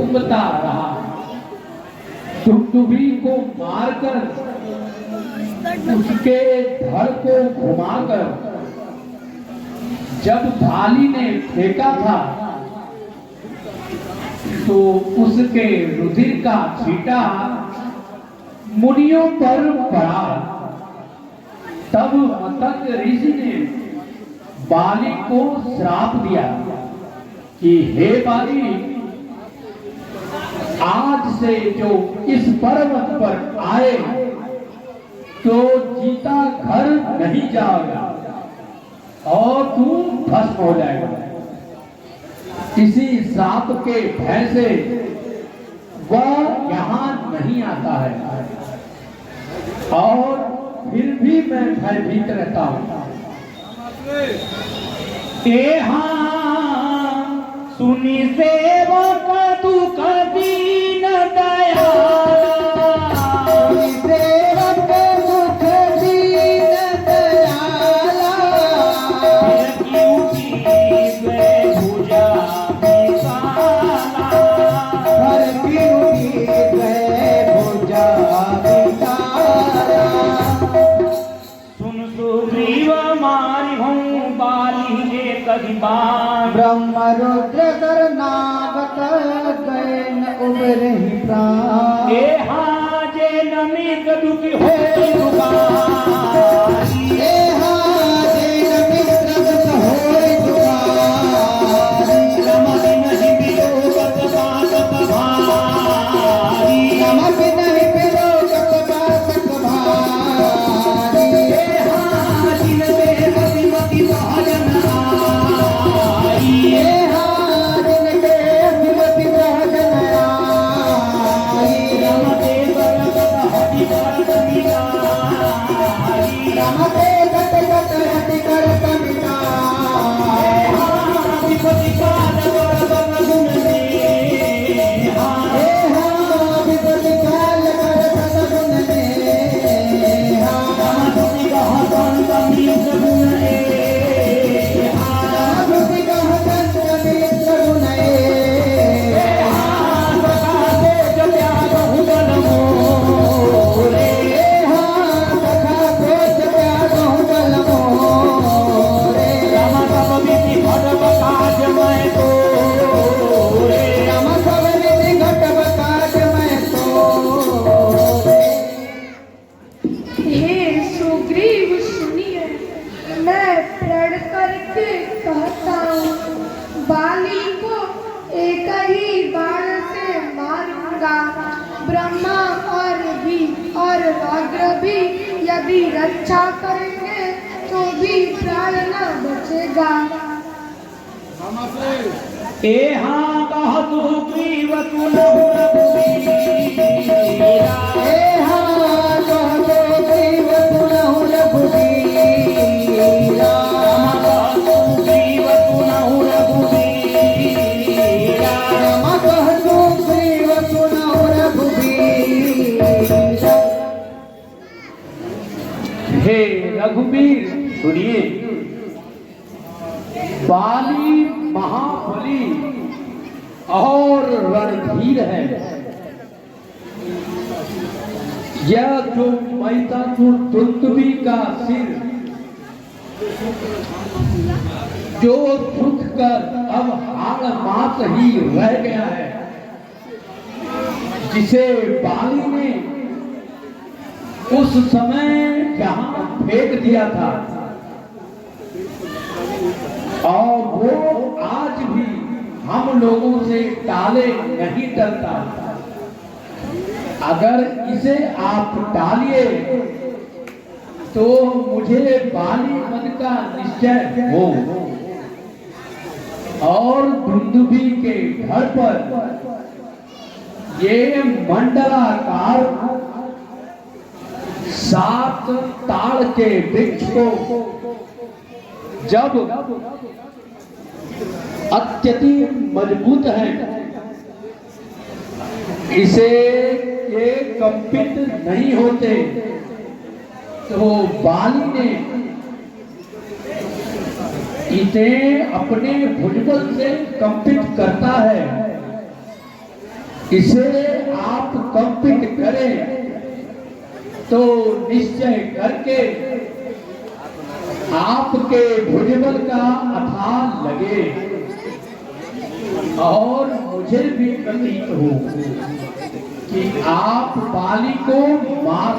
सूंघता रहा। दुंदुभी को मारकर उसके धड़ को घुमाकर जब भाली ने फेंका था तो उसके रुधिर का छींटा मुनियों पर पड़ा। तब मतंग ऋषि ने बाली को श्राप दिया कि हे बाली, आज से जो इस पर्वत पर आए तो जीता घर नहीं जाएगा और तू भस्म हो जाएगा। किसी श्राप के भय से वह यहाँ नहीं आता है और फिर भी मैं भयभीत रहता हूँ। सुनी सेवक दुख दीन दयाल, सेवक दुख दीन दयाल, हर की भुजा विशाला। सुन सुग्रीव मारी हूँ बाली एक बाण, ब्रह्म रुद्र शरणागत गए न उबरहि प्राण। जे नमित दुखी हो दुखारी, जे नमित दुख होय दुखारी। रमति नहीं विलोकत बातक भारी, रमति नहीं विलोकत बातक भारी। जिन पे मति मति सहजन आई, जिन पे मति सहजन आई। रमते बरकत हरि बरकत मिटाई, रमते गत गत हति करत मिटाई। विपति काल बरकत गुण देहा, विपति काल करत गुण देहा। रमति कह संत मित गुण एहा, रमति कह संत मित गुण एहा। सखा तेज त्याग हुबल मोरे, सखा तेज त्याग हुबल मोरे। रम सब विधि घटब काज मैं तोरे, रम सब विधि घटब काज मैं तोरे। हे सुग्रीव सुनिए, मैं प्रण करके कहता हूँ, बाली को एक ही बाण से मारूंगा। ब्रह्मा और व्याघ्र भी यदि रक्षा करेंगे तो भी प्राण न बचेगा। कह सुग्रीव सुनहु रघुवीरा, सुग्रीव सुनहु रघुवीरा। सुग्रीव सुनहु रघुवीरा, सुग्रीव सुनहु रघुवीरा। हे रघुवीर सुनिए, बाली महाबली और रणधीर है। यह जो मैतासुर दुंदुभी का सिर जो सुख कर अब हाड़ मास ही रह गया है, जिसे बाली ने उस समय जहां फेंक दिया था और वो आज भी हम लोगों से टाले नहीं टलता। अगर इसे आप टालिए तो मुझे बाली पद का निश्चय हो और दुंदुभी के घर पर ये मंडलाकार 7 ताड़ के वृक्ष को जब अत्यधिक मजबूत है, इसे ये कंपित नहीं होते, तो बाली ने इसे अपने भुजबल से कंपित करता है इसे आप कंपित करें तो निश्चय करके आपके भुजबल का अथाह लगे और मुझे भी प्रतीत हो कि आप बाली को मार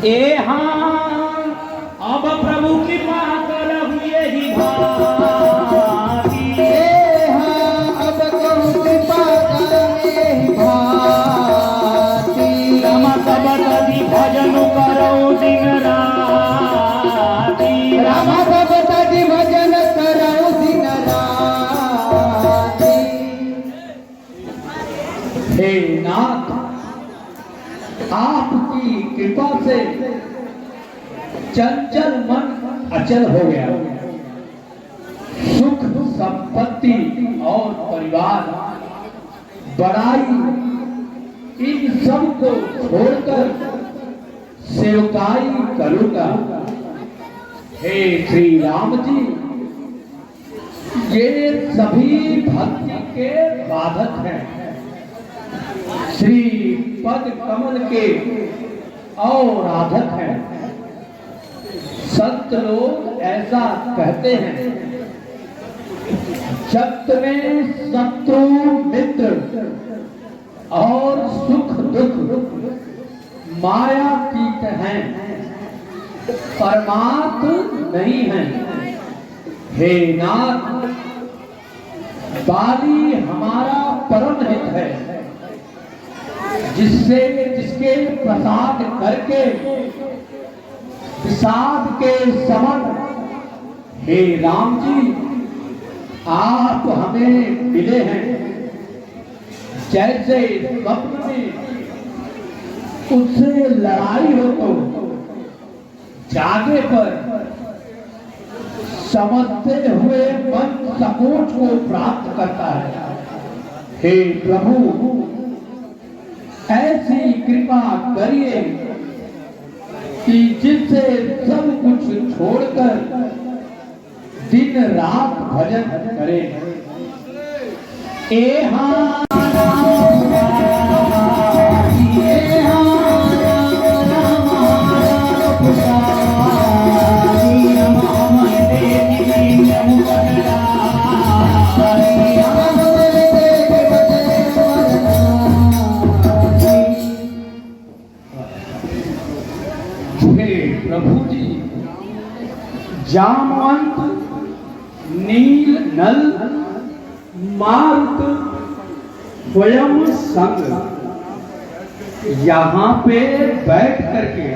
ए हाँ अब प्रभु की बात हुए ही भाती ए हाँ अब कहूँ कृपा करे भाती रम सब तदि भजन करो दिन राती राम सब तदि भजन करो दिन राती। हे नाथ, आपकी कृपा से चंचल मन अचल हो गया। सुख संपत्ति और परिवार बड़ाई इन सब को छोड़कर सेवकाई करूंगा। हे श्री राम जी, ये सभी भक्ति के बाधक हैं। श्री पद कमल के और आधक हैं। संत लोग ऐसा कहते हैं, जगत में शत्रु मित्र और सुख दुख मायातीत हैं, परमात्म नहीं हैं। हे नाथ, बाली हमारा परम हित है, जिसके प्रसाद करके विषाद के समन हे राम जी आप हमें मिले हैं। जैसे स्वप्न में उससे लड़ाई हो तो जागे पर समझते हुए मन सकोच को प्राप्त करता है। हे प्रभु, ऐसी कृपा करिए कि जिससे सब कुछ छोड़कर दिन रात भजन करें। ए हाँ प्रभु जी, जामवंत, नील नल, मारुत, स्वयं संग यहाँ पे बैठ करके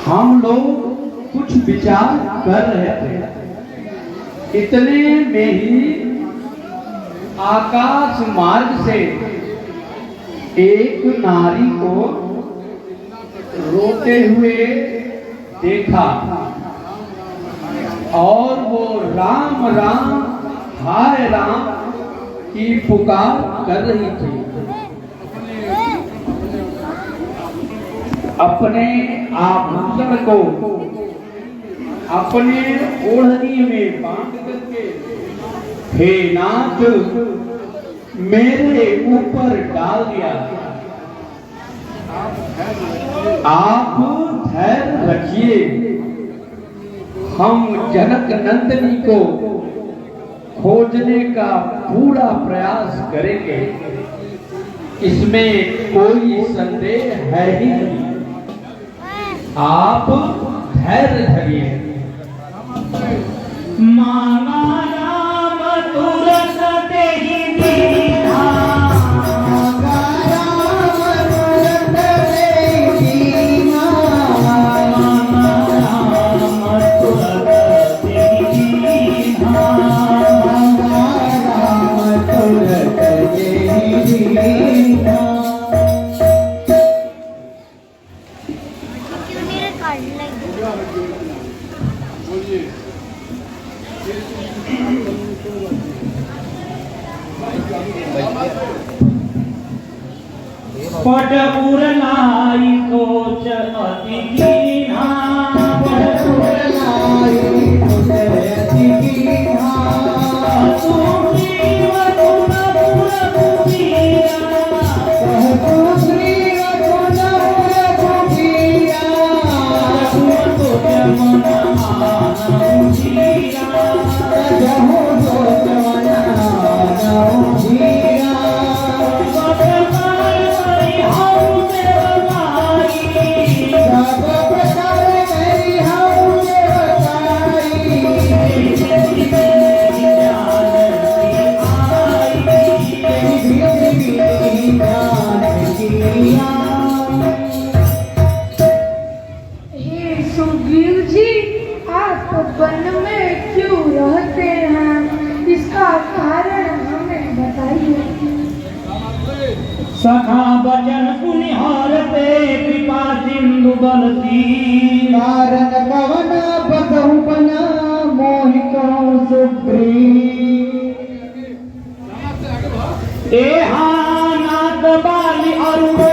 हम लोग कुछ विचार कर रहे थे। इतने में ही आकाश मार्ग से एक नारी को रोते हुए देखा और वो राम राम हाय राम की पुकार कर रही थी। अपने आभूषण को अपने ओढ़नी में बांध करके, हे नाथ, मेरे ऊपर डाल दिया। आप धैर्य रखिए, हम जनक नंदिनी को खोजने का पूरा प्रयास करेंगे, इसमें कोई संदेह है ही नहीं। आप धैर्य धरिए। माना राम तुरंत तेहि दीना, पटपुर लाई सोच अति कीन्हा, पटपुर लाई सोच अति कीन्हा। सुग्रीव गुणपुर कुबीरा, कहतु श्री गुणपुर कुबीरा। कहतु तुझ मन मानऊ धीरा, कहूँ सोच मन मानऊ धीरा। सब प्रकार मेरी हऊँ सेवकाई। हे सुग्रीव जी, आप वन में क्यों रहते हैं? इसका कारण हमें बताइए। सखा बचन सुनिहारते कृपा सिंधु बलती, कारण कवन बसहु बना मोहि कहूँ सुग्रीव। एहा नाथ बाली अरु भाई,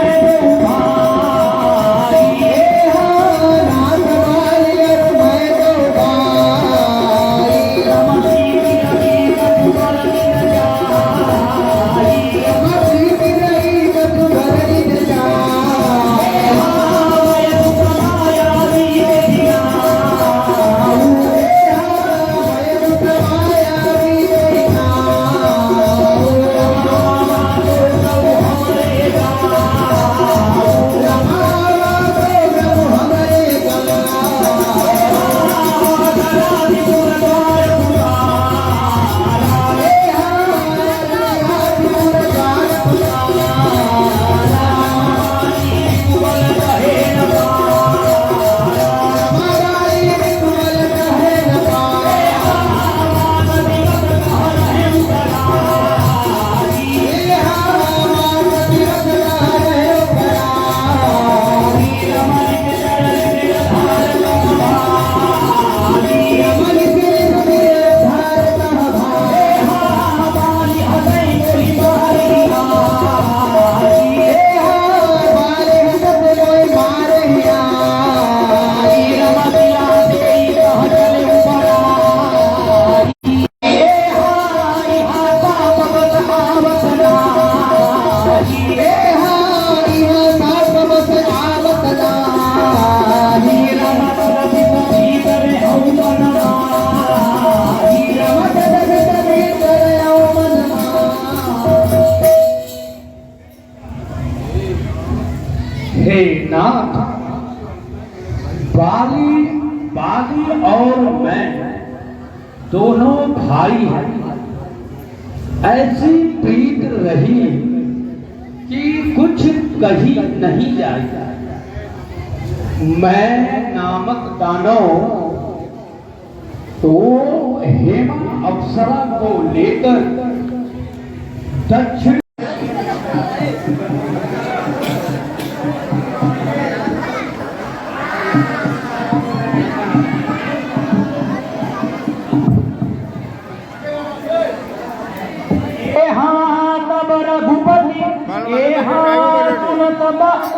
एहा नाथ बाली अरु मैं दो भाई। रमसी विरही कटुबर दिन जाई, रमसी विरही कटुबर दिन जाई। एहा वयसु समाया विदेहिया, एहा वयसु समाया विदेहिया। हे नाथ, बाली और मैं दोनों भाई हैं। ऐसी प्रीत रही कि कुछ कही नहीं जाए। मैं नामक दानव तो हेमा अप्सरा को लेकर दक्षिण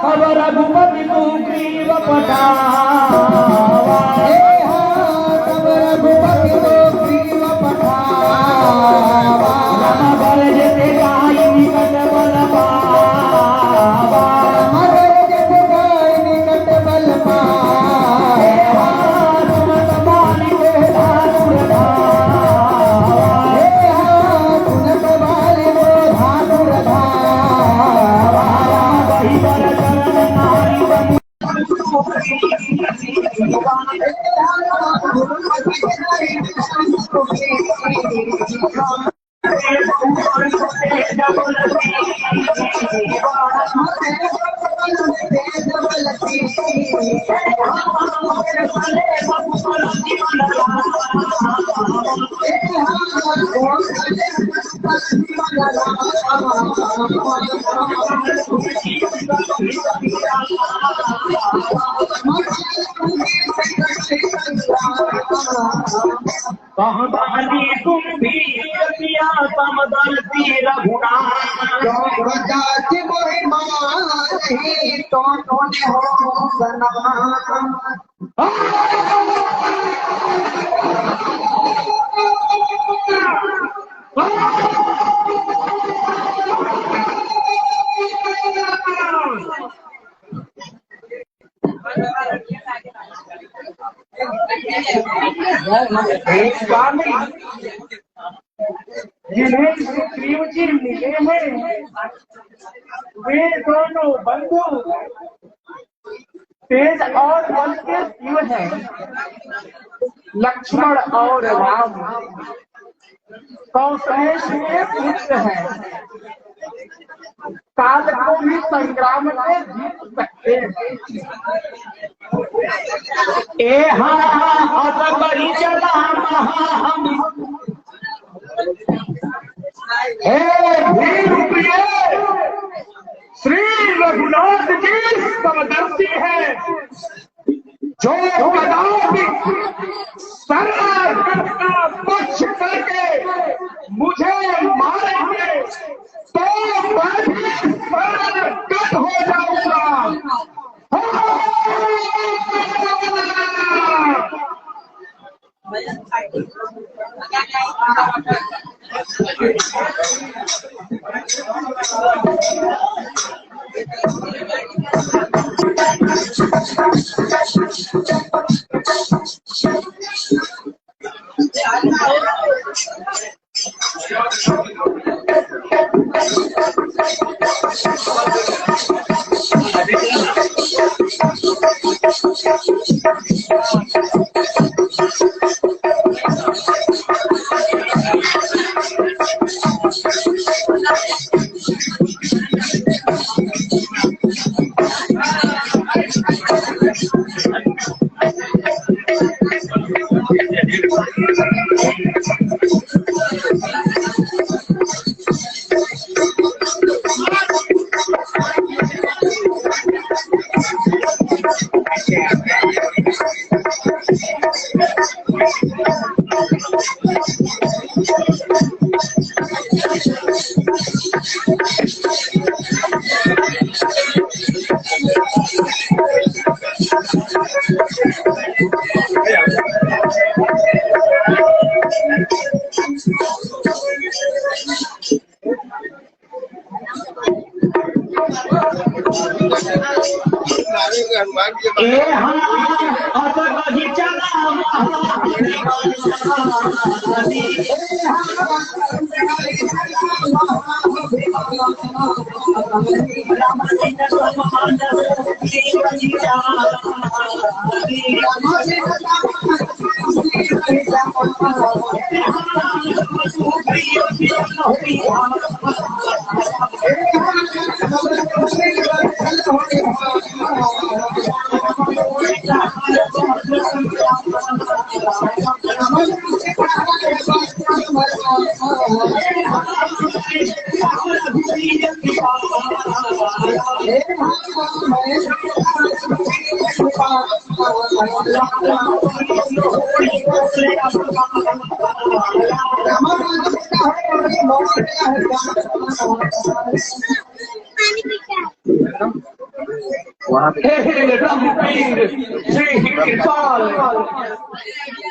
तब रघुपति सुग्रीव पठावा, तब रघुपति सुग्रीव पठावा। रम बल जते गाई निकट बल पावा, रम बल जते गाई निकट बल पावा। सुनत बाली को धानुर धावा, सुनत बाली को धानुर धावा। बही बर चरण नारी बनी कहबानी तुम भी किया समदर्शी रघुनाथ जाति महिमा नहीं तो हो सना जिन्हें सुग्रीव जी मिले हैं वे दोनों बंधु तेज और बल के शिव हैं। लक्ष्मण और राम कौशलेश के पुत्र हैं। काल को भी संग्राम में जीत सकते हैं। बड़ी चला श्री रघुनाथ जी समदर्शी है जो कदापि सरकार का पक्ष करके मुझे मारेंगे तो मैं भी सरगत हो जाऊंगा।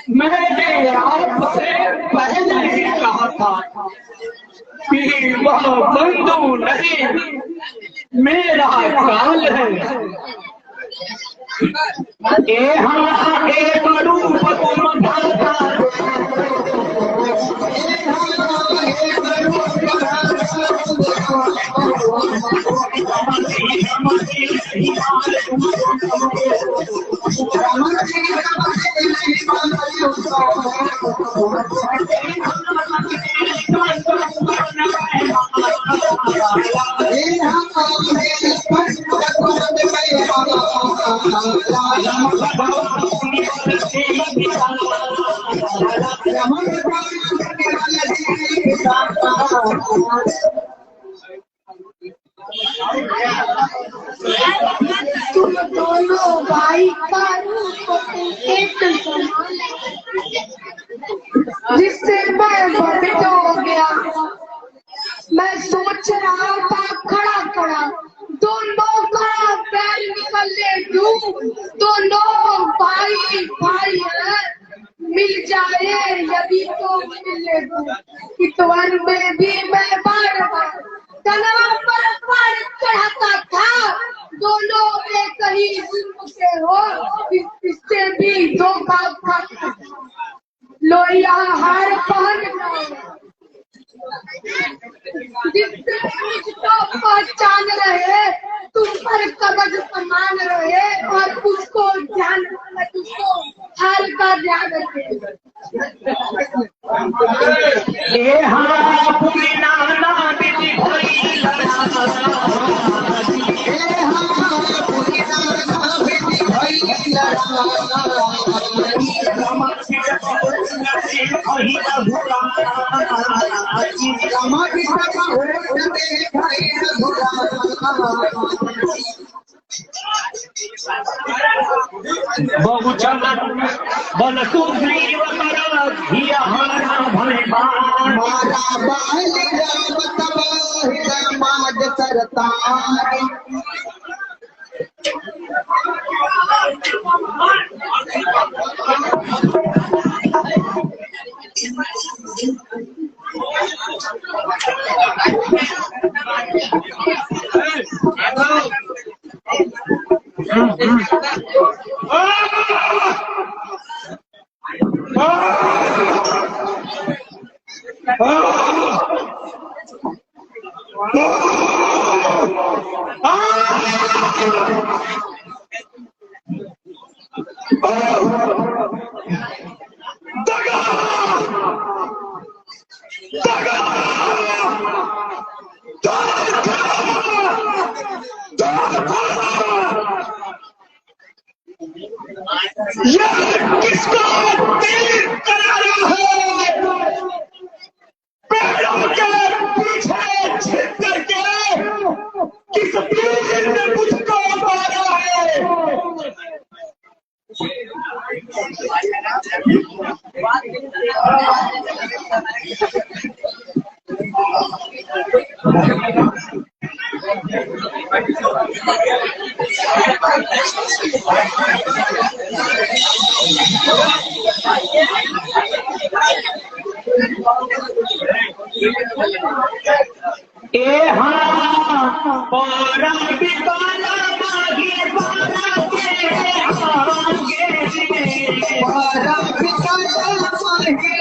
मैंने आपसे पहले ही कहा था कि वह बंधु नहीं मेरा काल है। एक रूप तुम धरता दोनों भाई का रूप एक समान, जिससे मैं भ्रमित हो गया। मैं सोच रहा था खड़ा खड़ा, दोनों का पैर निकलने दूं, दोनों भाई भाई है, मिल जाए यदि तो मिलने दूं। इतवार में भी मैं बार बार तनाव पर चढ़ाता था, दोनों एक ही जुल्म से हो, इससे भी धोखा खाता था। लोहिया हार पहन जिससे मुझको पहचान रहे, तुम पर कवच समान रहे, और उसको ध्यान उसको हाल का ध्यान रखे। ए हाँ पूरी नाना बिटी भई बहु चमन बल सुग्रीव कर धिया हमारा भले बाण मारा बाल राम तबाह माज सरतार। किसको तीर करारा है, पेड़ों के पीछे छिप करके किस तीर ने मुझको मारा है। ए हाँ पारा बिकाला माही पारा के आगे पारा बिकाला माही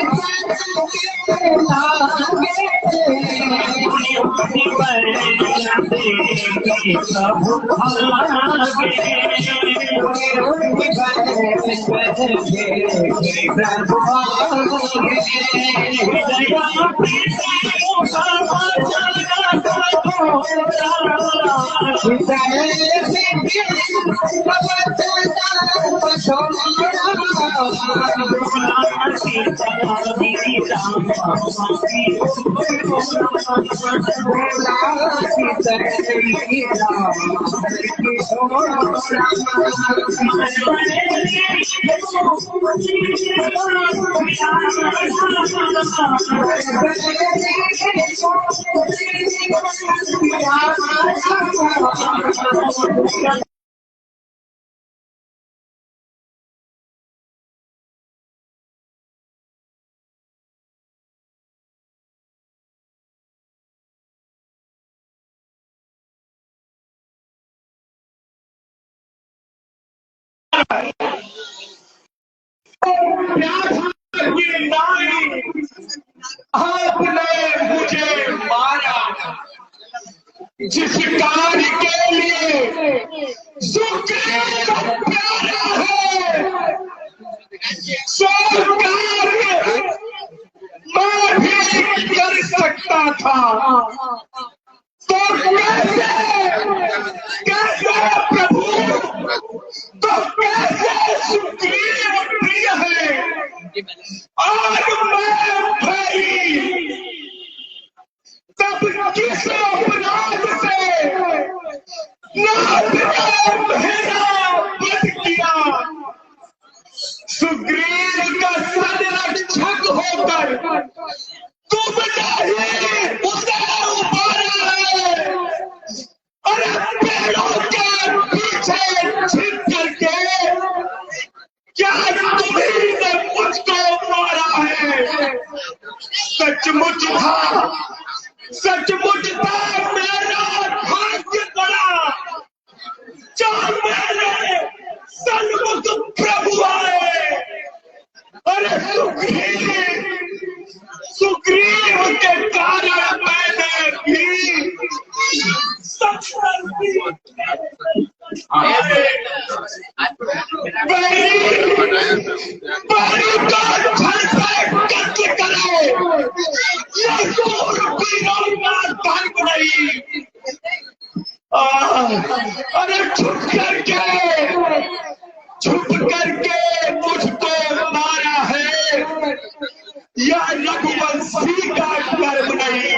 आपने मुझे मारा, जिस कार्य के लिए सुग्रीव प्यारा है, सो कार्य मैं भी कर सकता था। तो कैसे प्रभु, तो कैसे सुग्रीव प्रिय है, आज मैं भाई तब किस अपराध से ना मेरा छिप करके क्या तुम्ही ने मुझको मारा है? सचमुच था मेरा भाग्य बड़ा जो मेरे सन्मुख प्रभु आए। अरे सुग्रीव के कारण मैंने भी सफल की। अरे छुप करके मुझको मारा है, यह रघुवंशी का कर्म नहीं।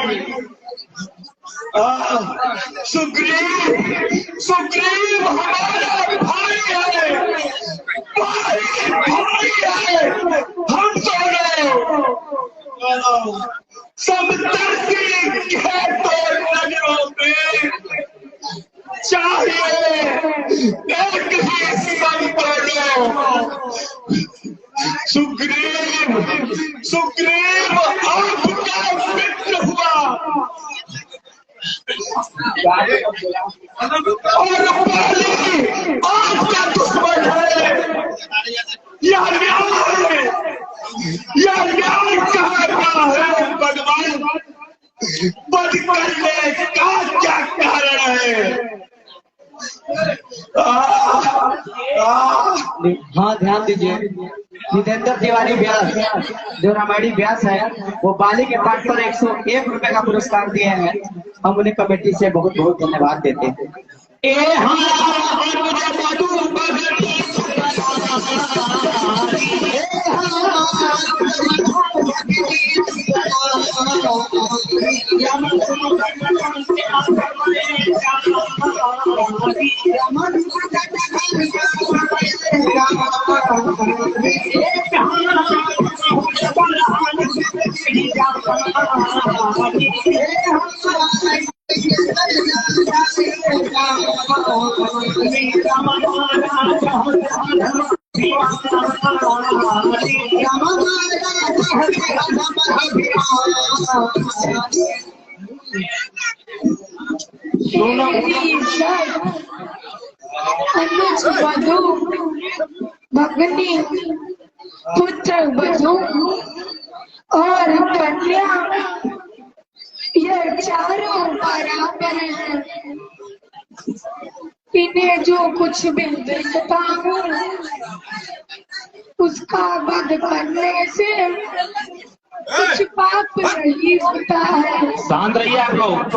सुग्रीव हमारा भाई है, भाई है। हम दोनों समदर्शी है तो नजरों में चाहिए एक ही संतोषो। सुग्रीव आपका मित्र हुआ और बाली आपका दुश्मन है। यह न्याय कहता है भगवान, बद करने का क्या कारण है? हाँ, ध्यान दीजिए। जितेंद्र तिवारी व्यास, जो रामायणी व्यास है, वो बाली के पाठ पर 101 रुपए का पुरस्कार दिए हैं। हम उन्हें कमेटी से बहुत बहुत धन्यवाद देते हैं। अनुज वधु भगनी पुत्र वधु और कन्या, ये चारों बराबर हैं। इन्हें जो कुछ भी देखता हूँ उसका वध करने से कुछ पाप नहीं होता है। शांत रहिए आप लोग।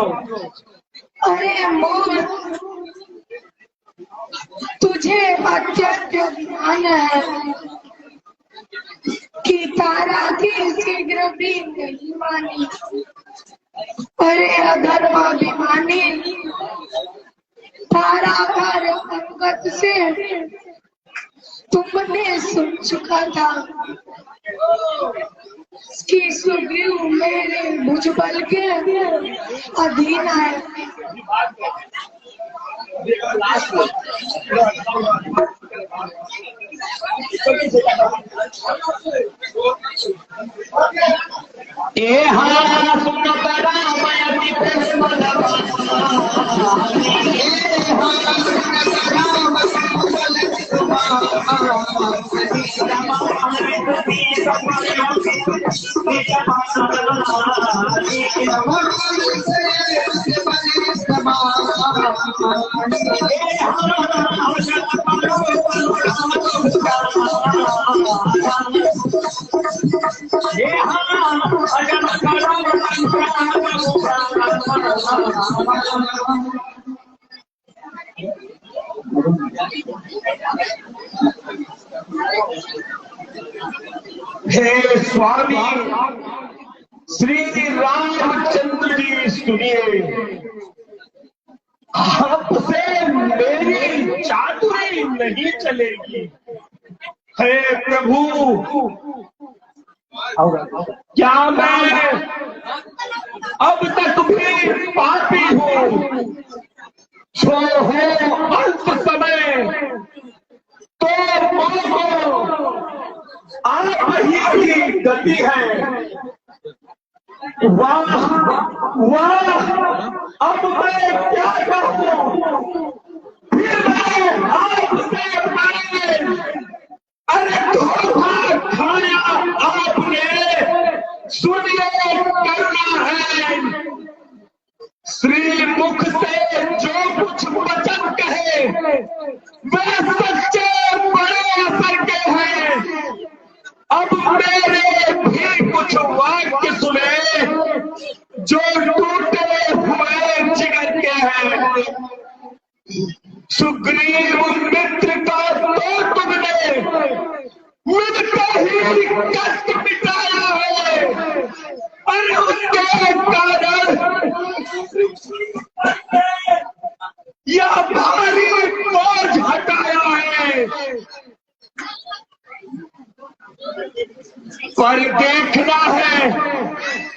अरे मोर, तुझे अत्यंत ज्ञान है कि तारा की शीघ्र भी नहीं मानी। अरे अधर्माभिमानी, तारा पर अंगत से तुमने सुन चुका था कि सुग्रीव मेरे भुजबल के अधीन है। हे स्वामी श्री रामचंद्र जी, सुनिए, आपसे मेरी चातुरी नहीं चलेगी। हे प्रभु, क्या मैं अब तक भी पापी हूँ? जो हो अंत समय आप ही की गति है। वाह वाह, अब मैं क्या कहूँ, फिर मैं आपसे मांगे, अरे धोखा खाया आपने, सुनिए करना है। श्री मुख से जो कुछ वचन कहे वे सच्चे बड़े असर के हैं। अब मेरे भी कुछ वाक्य सुने जो टूटे हुए जिगर के हैं। सुग्रीव मित्र का तो तुमने मिलते ही कष्ट मिटाया है, और उसके कारण यह भारी बोझ हटाया है। पर देखना है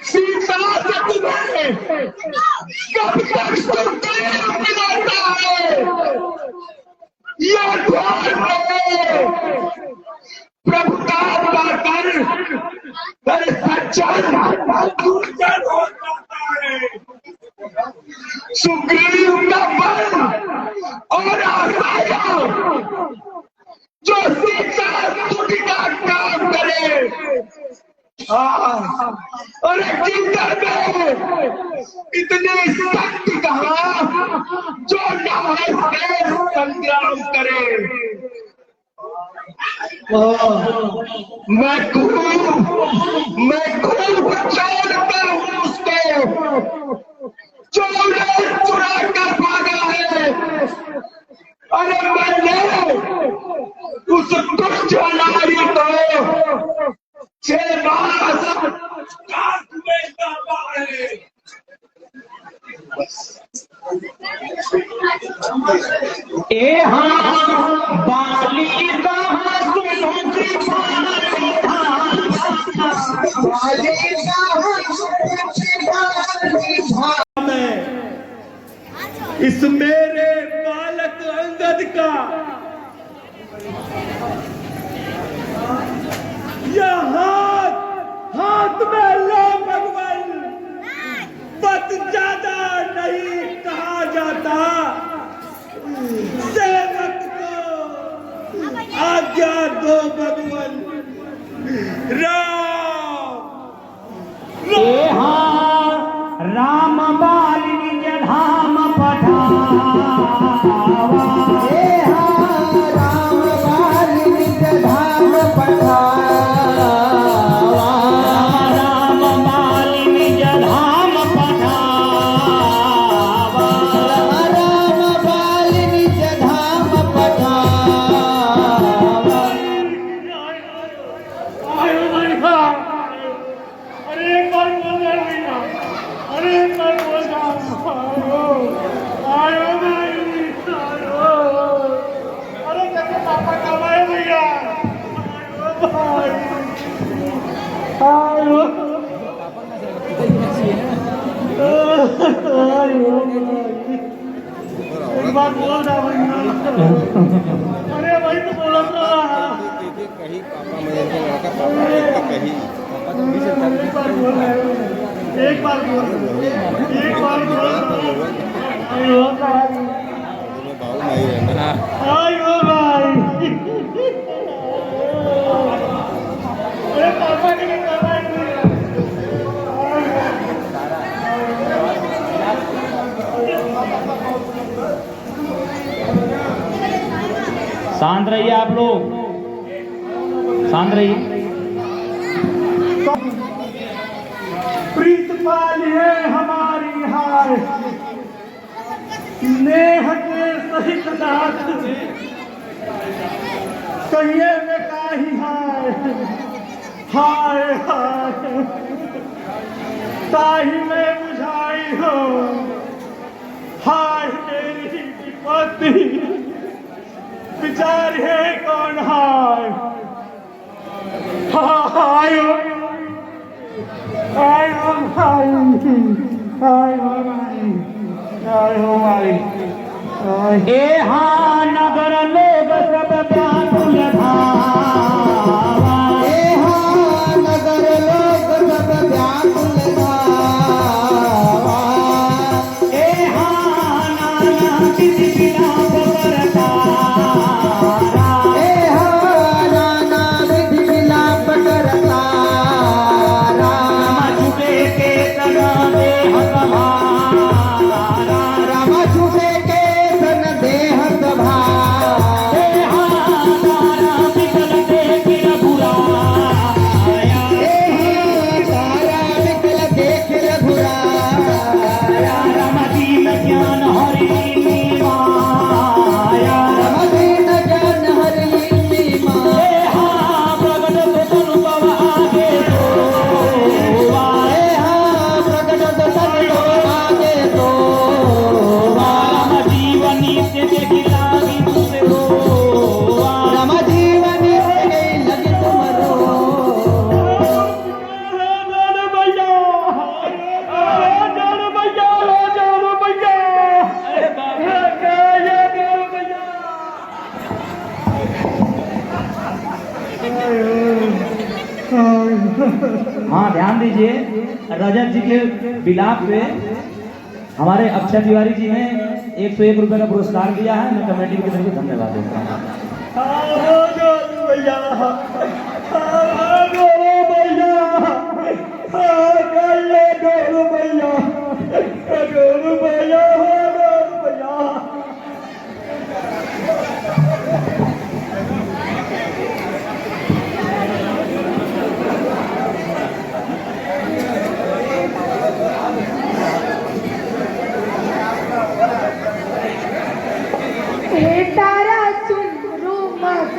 सीता से तुम्हें कब तक सुग्रीव मिलाता है। यह द्वार में प्रभुता पाकर कर सज्जन दुर्जन हो जाता है। सुग्रीव का बल और आशा जो सीता स्तुति का काम करे, और जिंदर में इतनी शक्ति कहा जो नाश से संग्राम करे। मैं खूब छोड़ता हूँ उसको जो उन्हें चुरा कर भागा है। अरे मैंने उस दुष्ट नारी को 6 मास काट में दबा है। ए हाँ बाली कहाँ सुनो इस मेरे बालक अंगद का यह हाथ में लो भगवान, बत ज्यादा नहीं कहा जाता। सेवक को आज्ञा दो भगवान। राम बाली निज धाम पठावा। राम बाली निज धाम पठावा। राम बाली निज धाम पठावा। राम बाली निज धाम पठावा। एक बात बोल रहा भैया। अरे भाई तो बोला था कहीं पापा मुझे लड़का पापा कहीं पापा तो भी चलता एक बार बोल एक बार बोल आयो भाई बाबू नहीं रहना। आयो भाई अरे पापा के लिए कर रहा है। शांत रहिए आप लोग, शांत रहिए। प्रीत पालिए हमारी हाय, नेह के सहित नाथ कहिए में काही हाय। हाय हाय ताही में बुझाई हो। हाय मेरी विपत्ति विचार है कौन हाय। हाय हाय हाय हाय हाय ए हाँ नगर लोग सब व्याकुल धावा। ए हाँ ध्यान दीजिए, रजत जी के विलाप पे हमारे अक्षय तिवारी जी ने 101 रुपए का पुरस्कार दिया है। मैं कमेटी की तरफ से धन्यवाद देता हूँ। हे तारा सुन रो मत,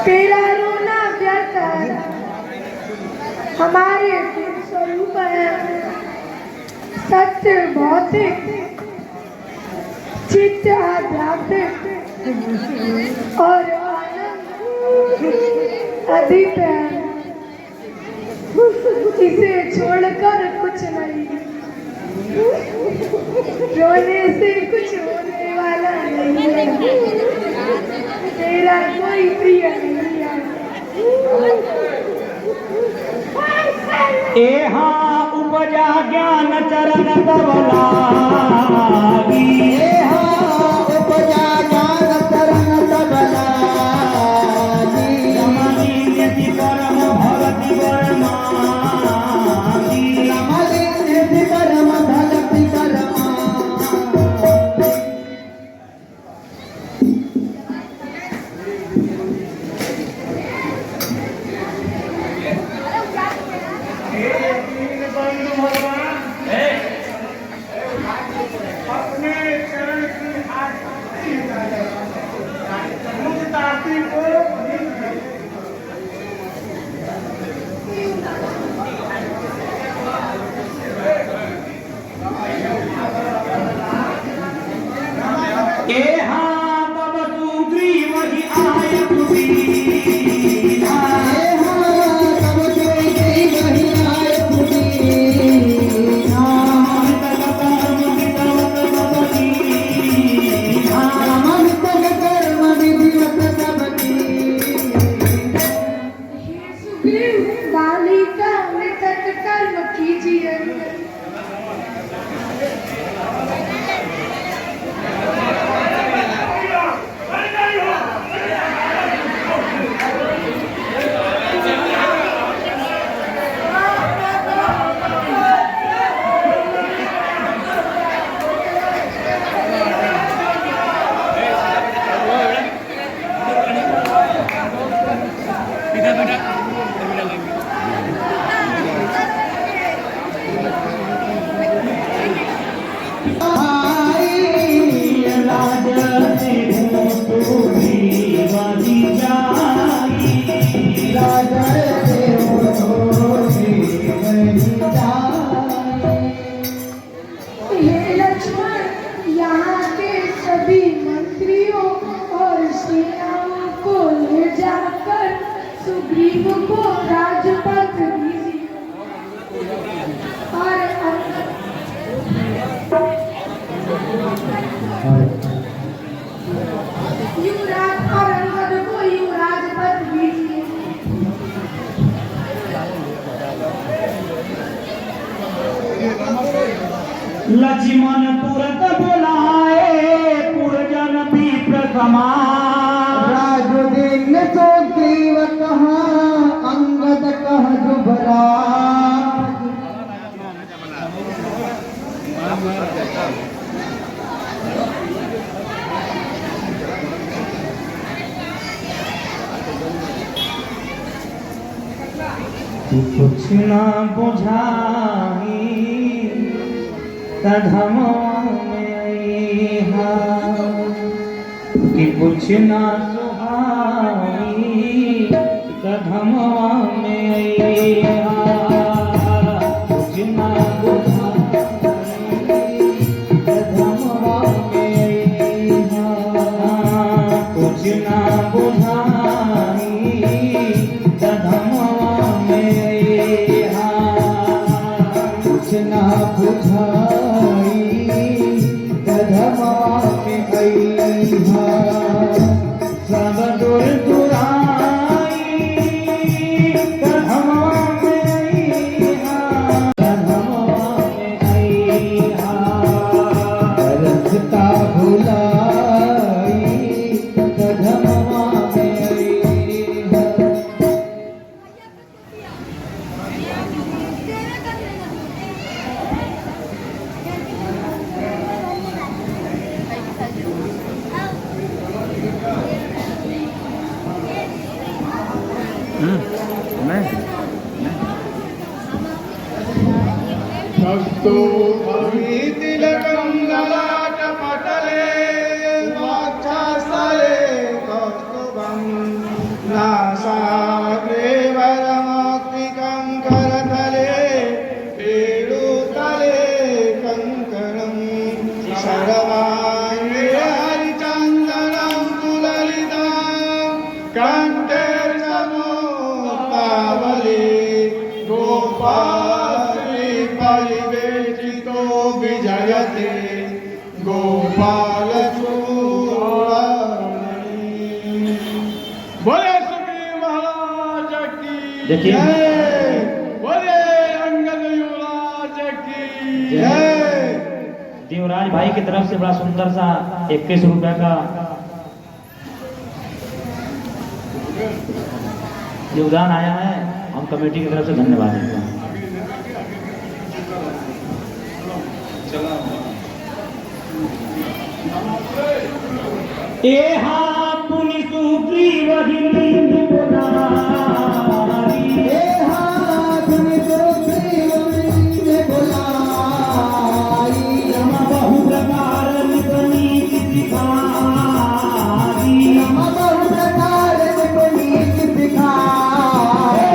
तेरा रोना व्यर्थ है। हमारे स्वरूप है सत्य भौतिक, चित्त आध्यात्मिक और आनंद अधिक है। इसे छोड़कर कुछ नहीं, रोने से कुछ होने वाला नहीं है। तेरा कोई प्रिय नहीं है। एहा उपजा ज्ञान चरण तब लागी, एहा उपजा ज्ञान चरण तब लागी, रमणीयति परम भगति वर्मा, रमणीयति परम भगति वर्मा। बालिका निकट कर्म कीजिए। हे लक्ष्मण, यहाँ के सभी मंत्रियों और सेनाओं को ले जाकर सुग्रीव को राजपद दीजिए और युवराज और अंगद को युवराज पद दीजिए। लक्ष्मण तुरंत बुलाए पुरजन विप्र समार, राजुदीन सुग्रीव कहा अंगद कह जुबरा। कुछ ना बुझाई तधमवा में अइहा, कि कुछ ना सुहाई तधमवा में अइहा, कुछ ना बुझाई तधमवा में अइहा, कुछ ना बुझाई तधमवा में अइहा, कुछ ना बुझाई तधमवा में अइहा। सर्वांगे हरिचंदनं तुललितं कंठे पावली गोपाली परिवेशितो विजयते गोपाल चूड़ामणि। बोले सुग्रीव महाराज की देखिए। जय, बोले अंगद युवराज की जय। देवराज भाई की तरफ से बड़ा सुंदर सा 21 रुपए का योगदान आया है। हम कमेटी की तरफ से धन्यवाद देते हैं। पुनि सुग्रीव हिंदी बोलारी, पुनि सुग्रीव हिंदी बोलारी, हम बहु प्रकार निपनीत सिखारी, हम बहु प्रकार निपनीत सिखारी।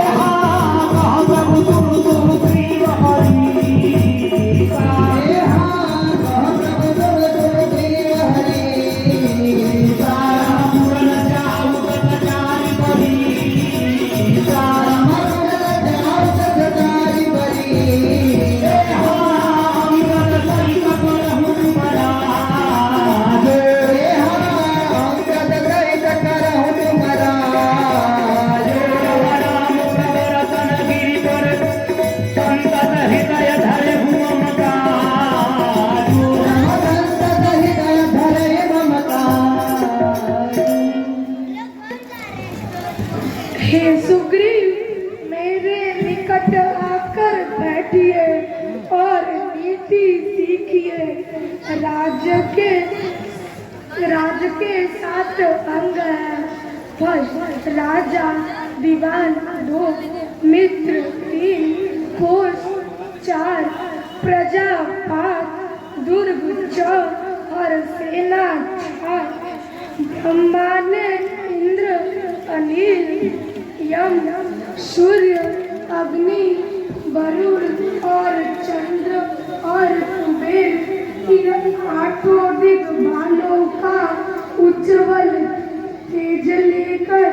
प्रभु सुग्रीव हरि हे सुग्रीव, मेरे निकट आकर बैठिए और नीति सीखिए। राज के 7 अंग हैं। फर्स्ट राजा, दीवान 2, मित्र 3, कोष 4, प्रजा 5, दुर्ग 6 और सेना 6। ब्रह्मा ने इंद्र, अनिल, यम, सूर्य, अग्नि, वरुण और चंद्र और कुबेर इन 8 दिग्बालों का उज्ज्वल तेज लेकर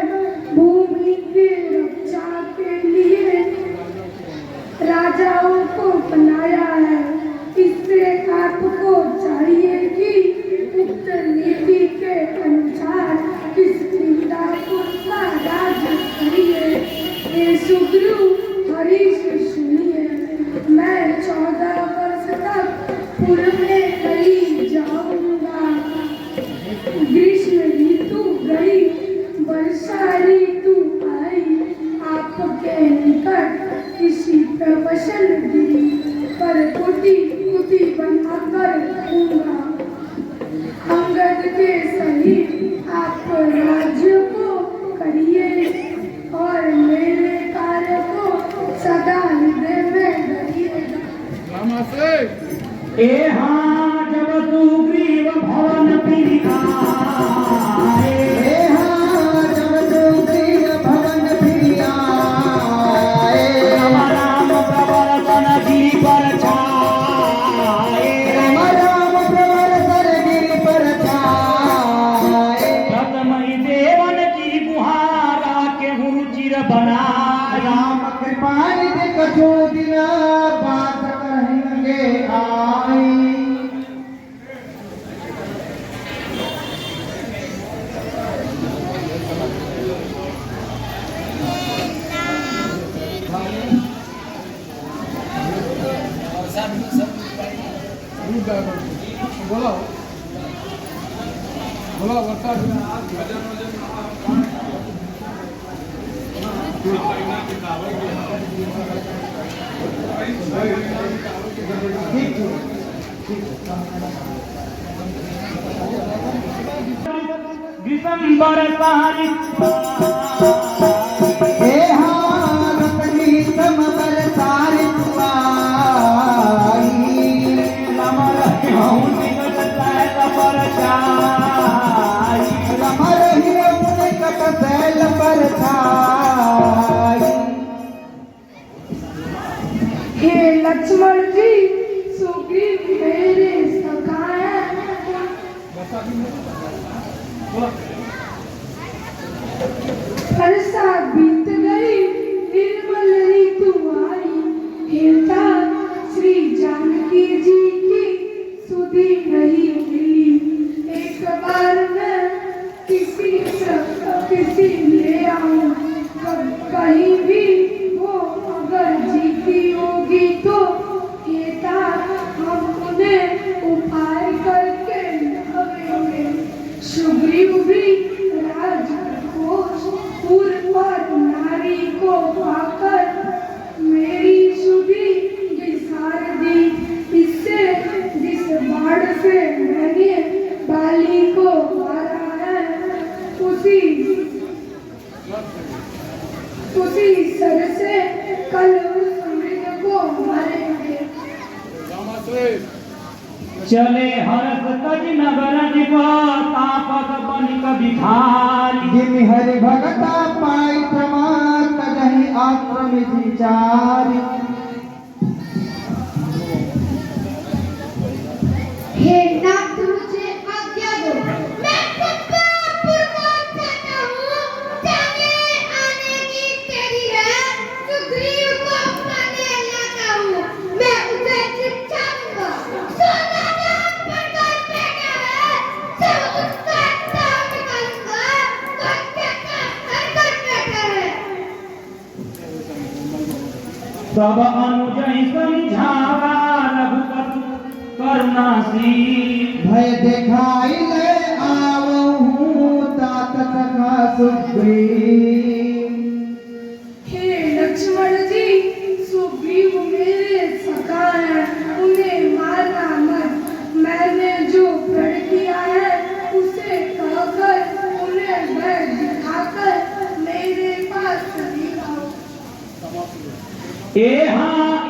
भूमि की रक्षा के लिए राजाओं को बनाया है। इससे आपको चाहिए कि उक्त नीति के अनुसार इस वृंदावन का राज करिए। हे सुग्रीव, हरि से सुनिए। मैं 14 वर्ष तक पूर्व में कहीं जाऊंगा। ग्रीष्म ऋतु गई, वर्षा ऋतु आई। आपके निकट इसी प्रवसन गिरी पर कुटी कुटी बनाकर रहूंगा। अंगद के सहित आप राज्य को करिए और मेरे कार्य को सदा हृदय में धरिएगा। जब सुग्रीव भवन फिरियाए, जब सुग्रीव भवन फिरियाए, राम राम प्रवर्तन गिरि पर छाए, राम राम प्रवर्तन गिरि पर छाए। प्रथमहि देवन की गुहारा के चिर बनाए, राम कृपानि कछु दिन बात कहेंगे आई। बोलो बोलो वर्षा दिसंबर हे लक्ष्मण जी, सुग्रीव मेरे सखा हैं को पाकर मेरी सुधी निसार दी। इससे जिस बाढ़ से मैंने बाली को मारा है उसी सर से कल उस अमृत को मारेंगे। चले हरस तज नगर जिबा तापक बनिक भिखारी। जिन हरि भगता पाई प्रमाद तजहि आश्रम विचारी। हे नाथ मुझे आज्ञा दो, मैं पक्का प्रमाण करता हूँ। जाने आने की तेरी है, सुग्रीव को अपनाने लाता हूँ। मैं उसे शिक्षा दूंगा। सोना नाम पढ़कर बैठा है, सब उसका नाम निकालूंगा। सत्य का हरकत बैठा है। सब अनुजहि समझावा रघुपति करुणासीन। भय दिखाई ले आवहूँ तात सखा सुग्रीव। हे लक्ष्मण जी, सुग्रीव मेरे सखा हैं, उन्हें मारना मत। मैंने जो प्रण किया है उसे कहकर उन्हें भय दिखाकर मेरे पास चली आओ।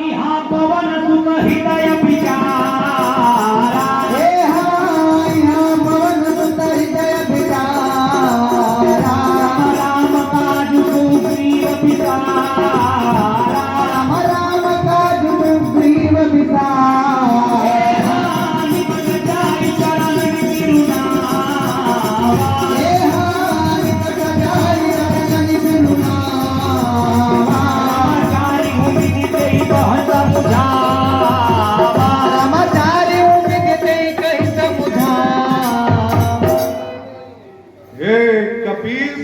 यहाँ पवन सुत हृदय विचारा। यहाँ पवन सुत हृदय विचारा। राम काज सुग्रीव विचारा। राम काज सुग्रीव विचारा। निमन जाय चरण बिरुनावा। हे कपीस,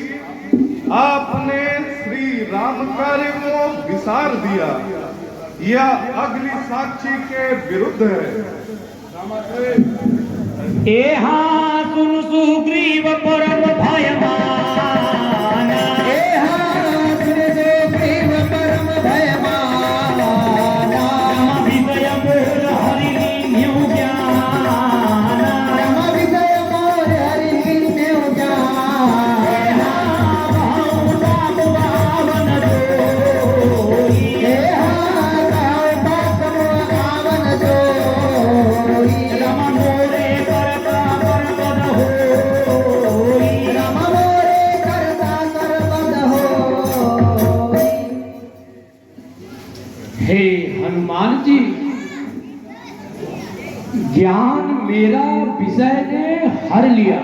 आपने श्री राम कार्य को विसार दिया, यह अग्नि साक्षी के विरुद्ध है। सुन सुग्रीव परम भयमान। विजय मोर हरि लीन्यु ज्ञान। बावन जोई। रम मोरे करता परपद होई। हे हनुमान जी, ज्ञान मेरा विषय ने हर लिया।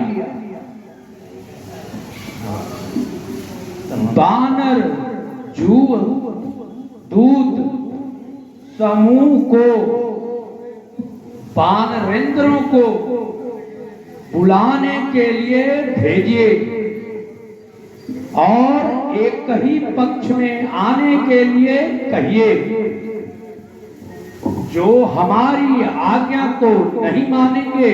बानर जुव दूत समूह को वानरेंद्रों को बुलाने के लिए भेजिए और एक ही पक्ष में आने के लिए कहिए। जो हमारी आज्ञा को नहीं मानेंगे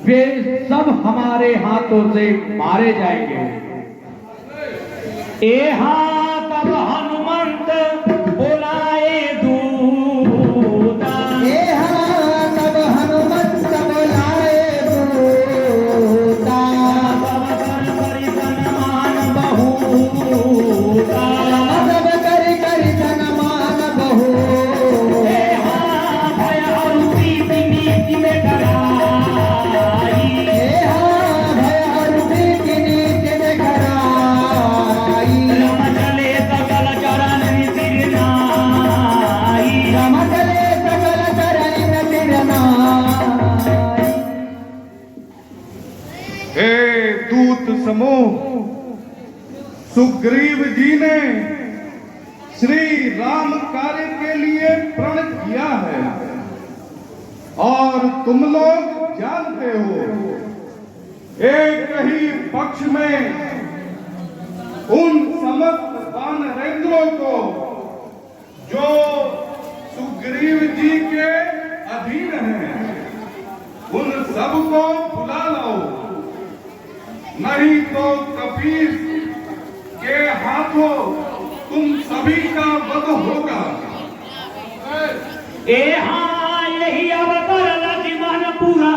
वे सब हमारे हाथों से मारे जाएंगे। तब हनुमंत बोलाए दूता। तब हनुमंत बोलाए दूता। तब कर करि सन्मान बहुता। सब करि सन्मान बहुता। भय और प्रीति नीति में डराई। भय और प्रीति नीति में डराई। रम चले सकल चरण सिरनाई। रम चले सकल चरण सिरनाई। हे दूत समूह, सुग्रीव जी ने श्री राम कार्य के लिए प्रण किया है और तुम लोग जानते हो, एक ही पक्ष में उन समस्त वानरेंद्रों को जो सुग्रीव जी के अधीन हैं, उन सबको बुला लाओ, नहीं तो कपीस ए हाथों तुम सभी का वध होगा। ए हाँ यही अवतर लक्ष्मण पूरा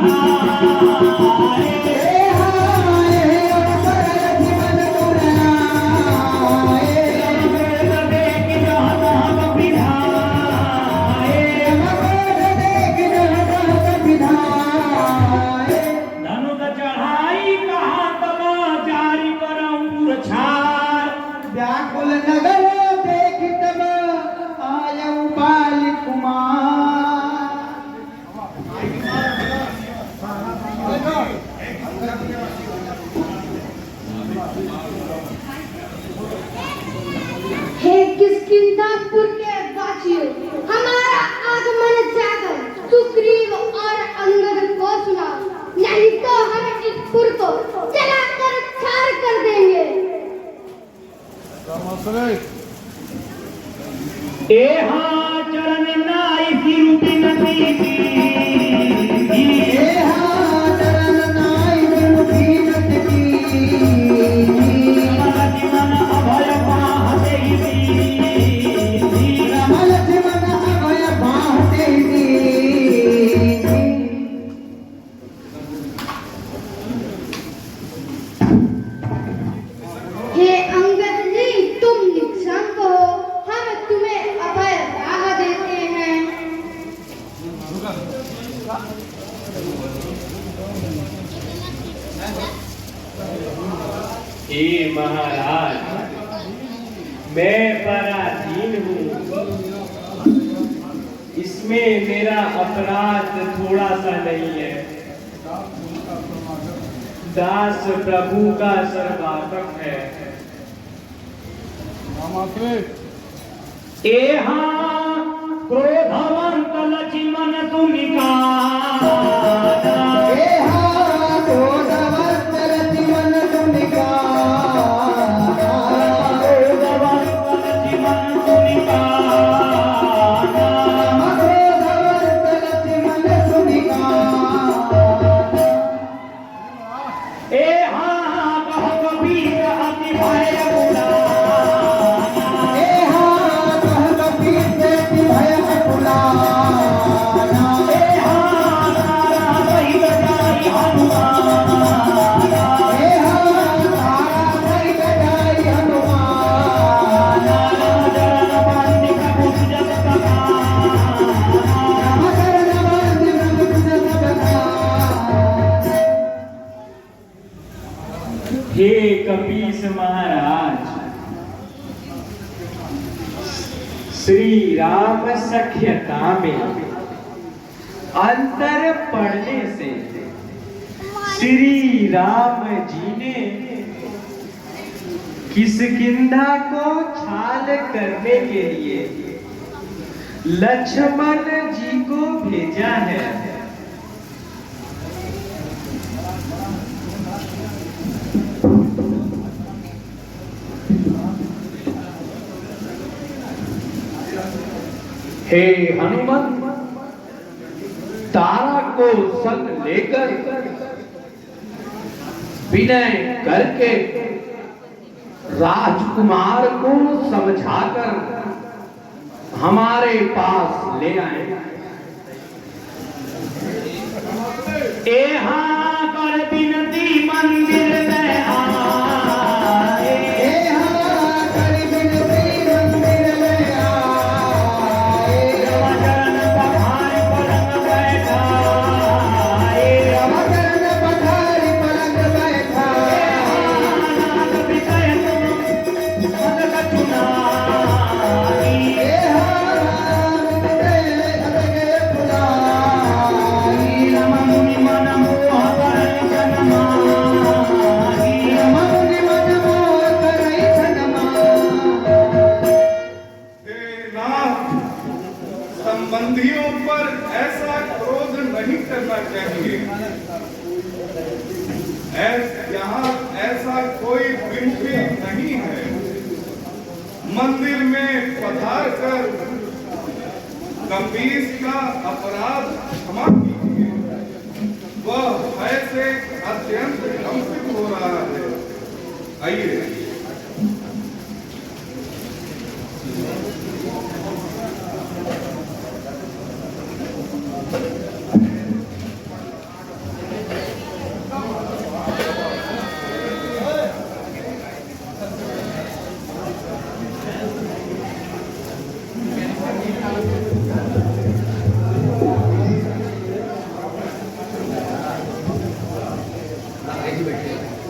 व्याकुल नगर देख तब आयऊ बाल कुमार। हे किष्किंधापुर के वासियों, हमारा आगमन जाकर सुग्रीव और अंगद को सुना, नहीं तो हम इस पुर को जलाकर छार कर देंगे। ए हाँ चरण नाई सिरु बिनती ए हाँ चरण नाई सिरु बिनती लक्ष्मण अभय पाहते राम लक्ष्मण अभय पाहते हे अंगद जी, तुम निशंक हो, हम तुम्हें अभय राह देते हैं। हे महाराज, मैं पराधीन हूँ, इसमें मेरा अपराध थोड़ा सा नहीं है। दास प्रभु का सर्वात्मक है। ए हाँ क्रोधवंत लक्ष्मण तुमिका ए हाँ क्रोधवंत लक्ष्मण तुमिका हे कपीस महाराज, श्री राम सख्यता में अंतर पड़ने से श्री राम जी ने किष्किंधा को छाल करने के लिए लक्ष्मण जी को भेजा है। हे हनुमान, तारा को संग लेकर विनय करके राजकुमार को समझाकर हमारे पास ले आए। ए हाँ कर बिनती मंदिर में आए। ए हाँ कर बिनती मंदिर में आए। चरण पधार पलंग बैठाए। चरण पधार पलंग बैठाए। नाथ विषय तुम मदद चुनाई। ए हाँ नाथ विषय अदगय पुनाई। रम मुनि मन मोह करई जनमाई। रम मुनि मन मोह करई जनमाई। हे नाथ, संबंधियों पर ऐसा क्रोध नहीं करना चाहिए। यहाँ ऐसा कोई विमुखी नहीं है। मंदिर में पधार कर कपीस का अपराध क्षमा कीजिए। वह भय से अत्यंत कंपित हो रहा है। आइए। बैठे